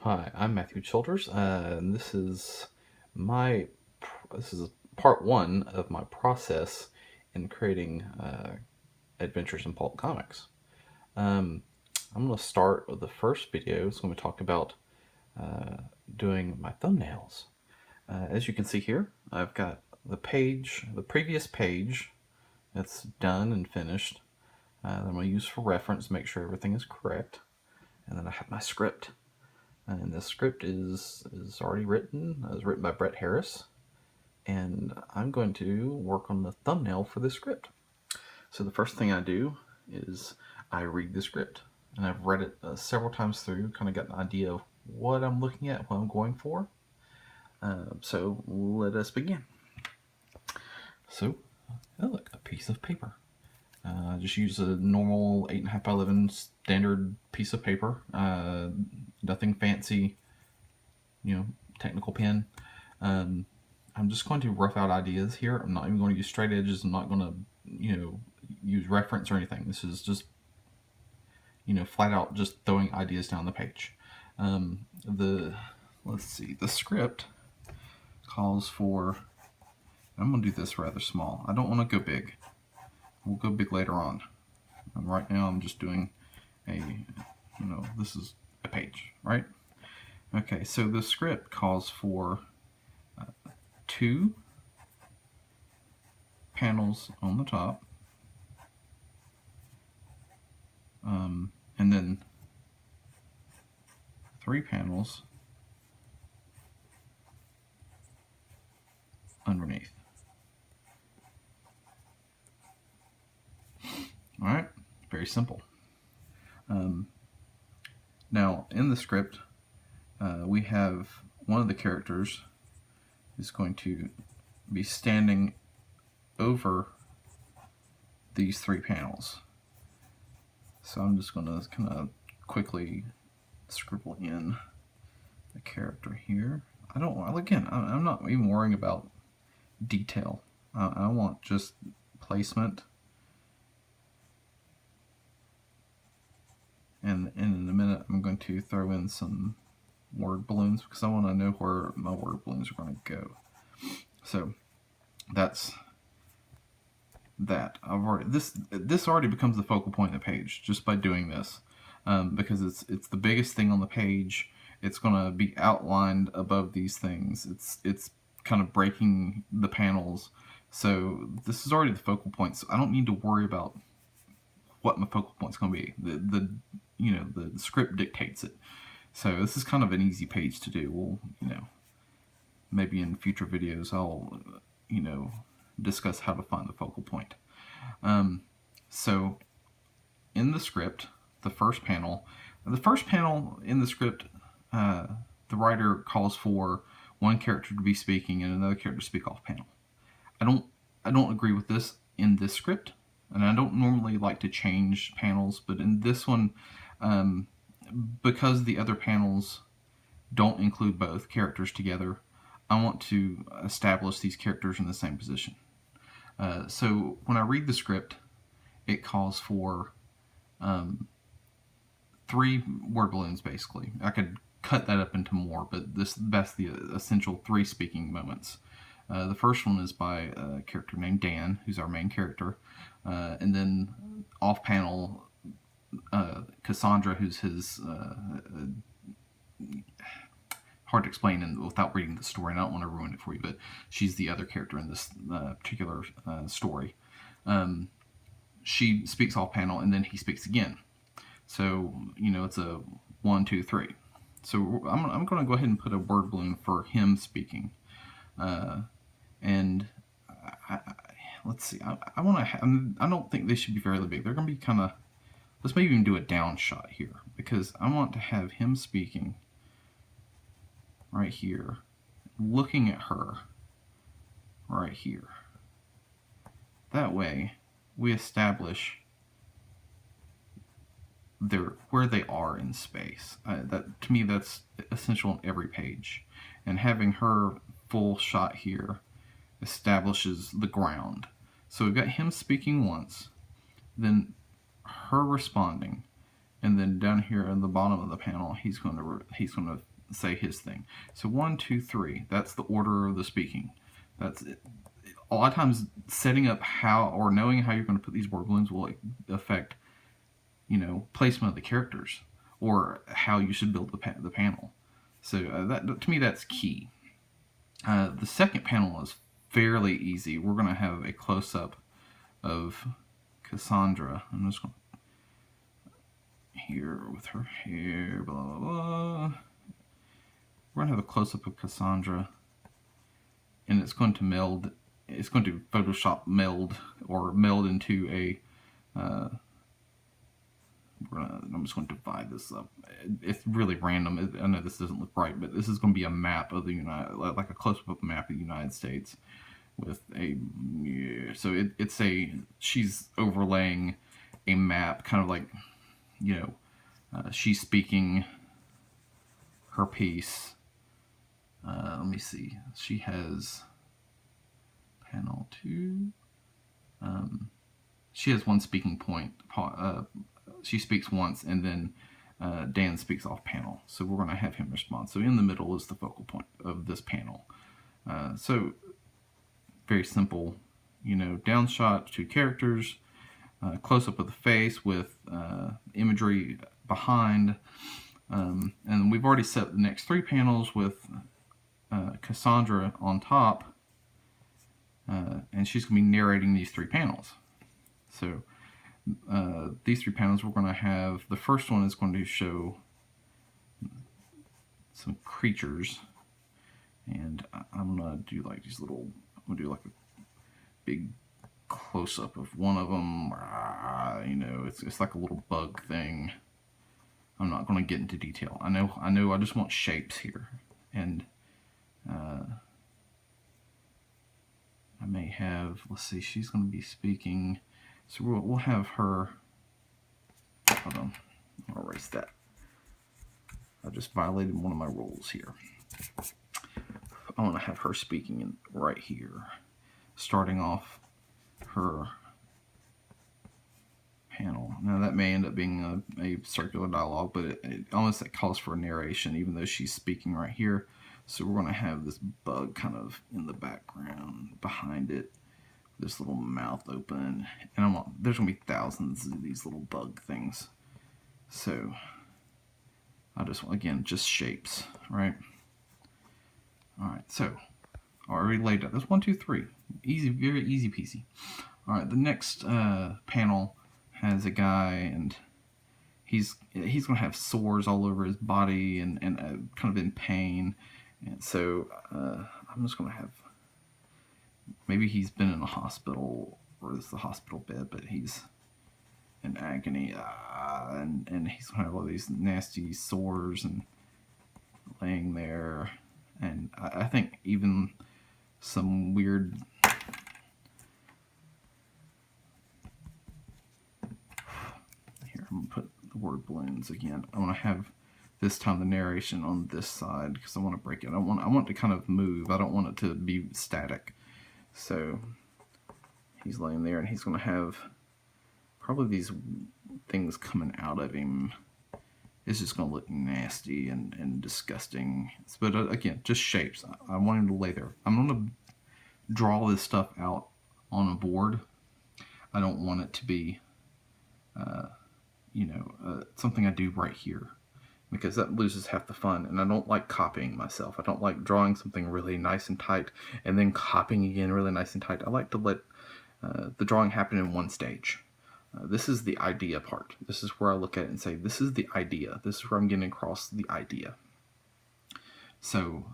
Hi, I'm Matthew Childers, and my this is part one of my process in creating adventures in pulp comics. Um, I'm going to start with the first video. It's going to talk about uh, doing my thumbnails. As you can see here, I've got the previous page that's done and finished. That I'm going to use for reference, make sure everything is correct, and then I have my script. And the script is already written. It was written by Brett Harris, and I'm going to work on the thumbnail for the script. So the first thing I do is I read the script, and I've read it several times through, kind of got an idea of what I'm looking at, what I'm going for. So let us begin. So, oh look, a piece of paper. Just use a normal 8.5 by 11 standard piece of paper. Nothing fancy, technical pen. I'm just going to rough out ideas here. I'm not even going to use straight edges. I'm not going to, use reference or anything. This is just, flat out just throwing ideas down the page. Let's see, the script calls for, I'm going to do this rather small. I don't want to go big. We'll go big later on. And right now I'm just doing this is a page, right? Okay, so the script calls for 2 panels on the top, and then 3 panels underneath. All right, very simple. Now in the script, we have one of the characters is going to be standing over these 3 panels. So I'm just going to kind of quickly scribble in the character here. I'm not even worrying about detail. I want just placement. And in a minute I'm going to throw in some word balloons because I want to know where my word balloons are going to go. So that's that. This already becomes the focal point of the page just by doing this, because it's the biggest thing on the page. It's going to be outlined above these things. It's kind of breaking the panels. So this is already the focal point. So I don't need to worry about what my focal point's going to be. The script dictates it. So this is kind of an easy page to do. Well, maybe in future videos I'll, discuss how to find the focal point. So in the script, the first panel in the script, the writer calls for one character to be speaking and another character to speak off panel. I don't agree with this in this script, and I don't normally like to change panels, but in this one, because the other panels don't include both characters together, I want to establish these characters in the same position. So when I read the script, it calls for 3 word balloons, basically. I could cut that up into more, but that's the essential 3 speaking moments. The first one is by a character named Dan, who's our main character, and then off panel, Cassandra, who's his hard to explain without reading the story, and I don't want to ruin it for you, but she's the other character in this particular story. She speaks off panel, and then he speaks again. So, it's a 1, 2, 3. So I'm going to go ahead and put a word balloon for him speaking. And let's see. I don't think they should be fairly big. They're going to be kind of. Let's maybe even do a down shot here, because I want to have him speaking right here, looking at her right here. That way, we establish where they are in space. That, to me, that's essential in every page. And having her full shot here establishes the ground. So we've got him speaking once, then her responding, and then down here at the bottom of the panel, he's going to say his thing. So 1, 2, 3. That's the order of the speaking. That's it. A lot of times, setting up how or knowing how you're going to put these word balloons will affect, placement of the characters or how you should build the panel. So that to me, that's key. The second panel is fairly easy. We're going to have a close-up of Cassandra. I'm just going to here with her hair, blah, blah, blah. We're going to have a close-up of Cassandra, and it's going to meld. It's going to Photoshop meld into a. I'm just going to divide this up. It's really random. I know this doesn't look right, but this is going to be a map of the like a close-up map of the United States with a. So it's she's overlaying a map, kind of like, she's speaking her piece. Let me see. She has panel 2. She has one speaking point. She speaks once, and then Dan speaks off panel. So we're going to have him respond. So in the middle is the focal point of this panel. So very simple, down shot, 2 characters, close up of the face with imagery behind. And we've already set the next 3 panels with Cassandra on top. And she's going to be narrating these 3 panels. So these 3 panels we're going to have, the first one is going to show some creatures, and I'm going to do like these little, I'm going to do like a big close-up of one of them. It's like a little bug thing. I'm not going to get into detail. I know, I just want shapes here, and I may have, let's see, she's going to be speaking, so we'll have her, hold on, I'll erase that. I just violated one of my rules here. I want to have her speaking right here, starting off her panel. Now that may end up being a circular dialogue, but it almost calls for a narration, even though she's speaking right here. So we're going to have this bug kind of in the background behind it, this little mouth open, and there's going to be thousands of these little bug things. So I just want, again, just shapes, right? All right, so I already laid out. That's 1, 2, 3. Easy, very easy peasy. All right, the next panel has a guy, and he's going to have sores all over his body and kind of in pain. And so I'm just going to have, maybe he's been in a hospital, or this is the hospital bed, but he's in agony, and he's going to have all these nasty sores and laying there. And I think even some weird, here, I'm going to put the word balloons again. I want to have this time the narration on this side, because I want to break it. I want it to kind of move. I don't want it to be static. So he's laying there, and he's going to have probably these things coming out of him. It's just going to look nasty and disgusting. But again, just shapes. I want him to lay there. I'm going to draw this stuff out on a board. I don't want it to be, something I do right here, because that loses half the fun. And I don't like copying myself. I don't like drawing something really nice and tight and then copying again really nice and tight. I like to let the drawing happen in one stage. This is the idea part. This is where I look at it and say, this is the idea. This is where I'm getting across the idea. So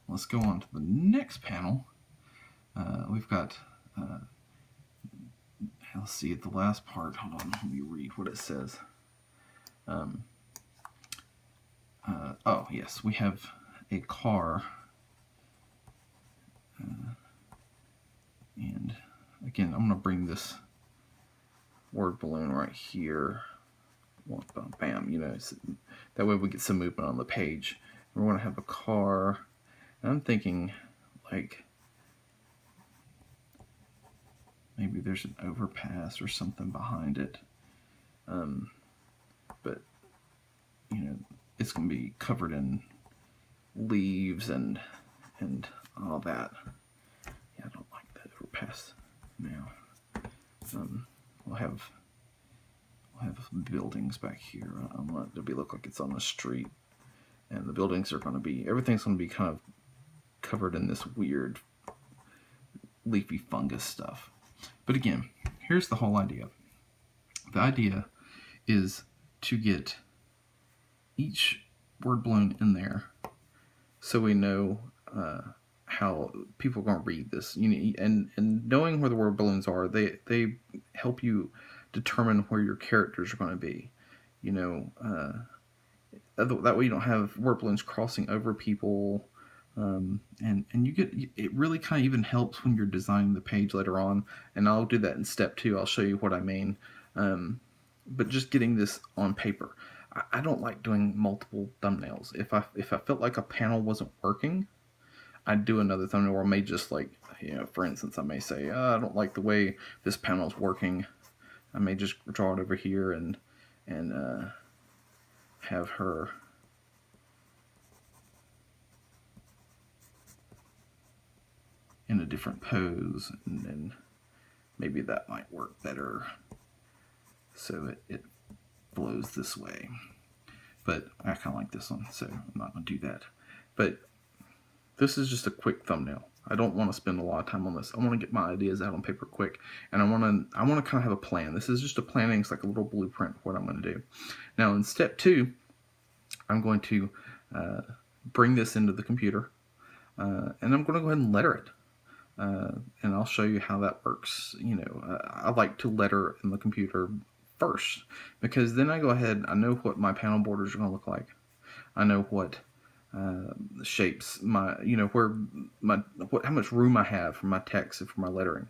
let's go on to the next panel. We've got, let's see, at the last part, hold on, let me read what it says. Oh, yes, we have a car. And again, I'm going to bring this word balloon right here. Bam, so that way we get some movement on the page. We're going to have a car. And I'm thinking, like, maybe there's an overpass or something behind it. But, it's going to be covered in leaves and all that. Yeah, I don't like that overpass now. We'll have buildings back here. I want it to look like it's on the street, and the buildings are going to be, everything's going to be kind of covered in this weird leafy fungus stuff. But again, here's the whole idea. The idea is to get each word balloon in there so we know how people are going to read this. And knowing where the word balloons are, they help you determine where your characters are going to be. That way you don't have word balloons crossing over people. And you get, it really kind of even helps when you're designing the page later on, and I'll do that in step 2. I'll show you what I mean. But just getting this on paper, I don't like doing multiple thumbnails. If I felt like a panel wasn't working, I'd do another thumbnail, or I may just, like, for instance, I may say, I don't like the way this panel is working. I may just draw it over here and have her in a different pose, and then maybe that might work better so it flows this way. But I kind of like this one, so I'm not going to do that. But this is just a quick thumbnail. I don't want to spend a lot of time on this. I want to get my ideas out on paper quick, and I want to kind of have a plan. This is just a planning. It's like a little blueprint for what I'm going to do. Now in step 2, I'm going to bring this into the computer, and I'm going to go ahead and letter it. And I'll show you how that works. I like to letter in the computer first, because then I go ahead, I know what my panel borders are going to look like. I know what shapes how much room I have for my text and for my lettering.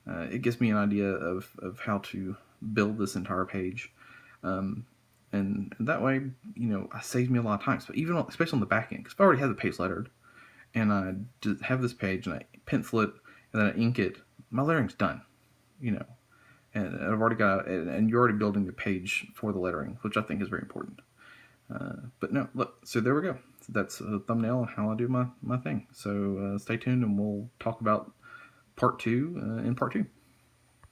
It gives me an idea of how to build this entire page. And that way, it saves me a lot of time. So even especially on the back end, because if I already have the page lettered, and I just have this page and I pencil it and then I ink it, my lettering's done, and I've already got it, and you're already building the page for the lettering, which I think is very important. But no, look, so there we go. So that's a thumbnail of how I do my thing. So stay tuned, and we'll talk about part 2 in part 2.